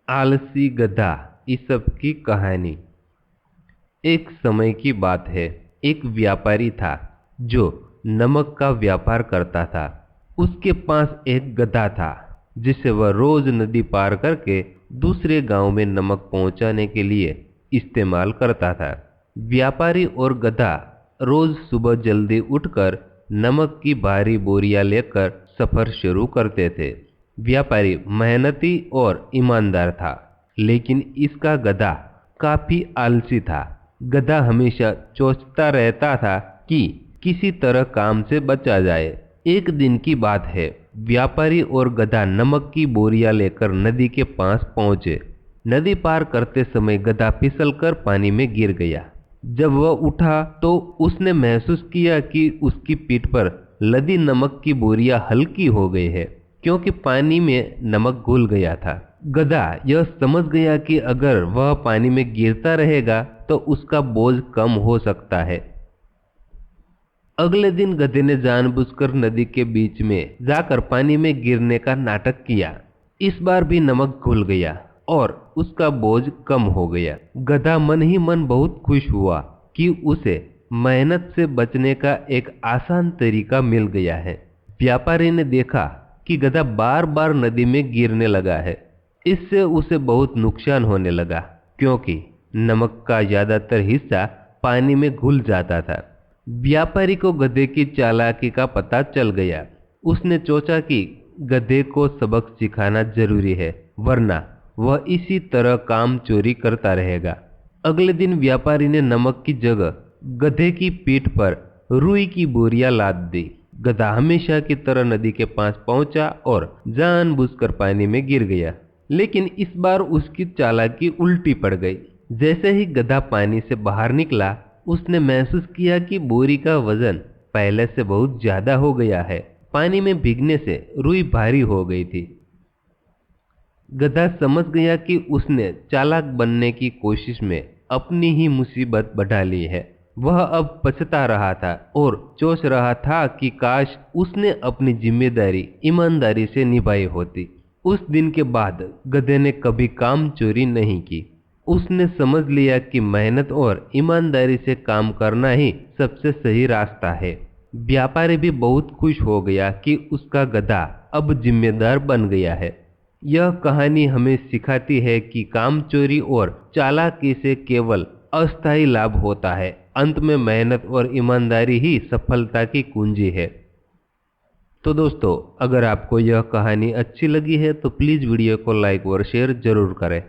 आलसी गधा ईसप की कहानी। एक समय की बात है। एक व्यापारी था जो नमक का व्यापार करता था। उसके पास एक गधा था जिसे वह रोज नदी पार करके दूसरे गांव में नमक पहुंचाने के लिए इस्तेमाल करता था। व्यापारी और गधा रोज सुबह जल्दी उठकर नमक की भारी बोरियां लेकर सफर शुरू करते थे। व्यापारी मेहनती और ईमानदार था, लेकिन इसका गधा काफी आलसी था। गधा हमेशा सोचता रहता था कि किसी तरह काम से बचा जाए। एक दिन की बात है, व्यापारी और गधा नमक की बोरियां लेकर नदी के पास पहुंचे। नदी पार करते समय गधा फिसलकर पानी में गिर गया। जब वह उठा तो उसने महसूस किया कि उसकी पीठ पर लदी नमक की बोरियां हल्की हो गई है, क्योंकि पानी में नमक घुल गया था। गधा यह समझ गया कि अगर वह पानी में गिरता रहेगा तो उसका बोझ कम हो सकता है। अगले दिन गधे ने जानबूझकर नदी के बीच में जाकर पानी में गिरने का नाटक किया। इस बार भी नमक घुल गया और उसका बोझ कम हो गया। गधा मन ही मन बहुत खुश हुआ कि उसे मेहनत से बचने का एक आसान तरीका मिल गया है। व्यापारी ने देखा कि गधा बार बार नदी में गिरने लगा है। इससे उसे बहुत नुकसान होने लगा, क्योंकि नमक का ज्यादातर हिस्सा पानी में घुल जाता था। व्यापारी को गधे की चालाकी का पता चल गया। उसने सोचा कि गधे को सबक सिखाना जरूरी है, वरना वह इसी तरह काम चोरी करता रहेगा। अगले दिन व्यापारी ने नमक की जगह गधे की पीठ पर रुई की बोरियां लाद दी। गधा हमेशा की तरह नदी के पास पहुंचा और जानबूझकर पानी में गिर गया। लेकिन इस बार उसकी चालाकी उल्टी पड़ गई। जैसे ही गधा पानी से बाहर निकला, उसने महसूस किया कि बोरी का वजन पहले से बहुत ज्यादा हो गया है। पानी में भीगने से रुई भारी हो गई थी। गधा समझ गया कि उसने चालाक बनने की कोशिश में अपनी ही मुसीबत बढ़ा ली है। वह अब पछता रहा था और सोच रहा था कि काश उसने अपनी जिम्मेदारी ईमानदारी से निभाई होती। उस दिन के बाद गधे ने कभी काम चोरी नहीं की। उसने समझ लिया कि मेहनत और ईमानदारी से काम करना ही सबसे सही रास्ता है। व्यापारी भी बहुत खुश हो गया कि उसका गधा अब जिम्मेदार बन गया है। यह कहानी हमें सिखाती है कि काम चोरी और चालाकी से केवल अस्थायी लाभ होता है। अंत में मेहनत और ईमानदारी ही सफलता की कुंजी है। तो दोस्तों, अगर आपको यह कहानी अच्छी लगी है तो प्लीज वीडियो को लाइक और शेयर जरूर करें।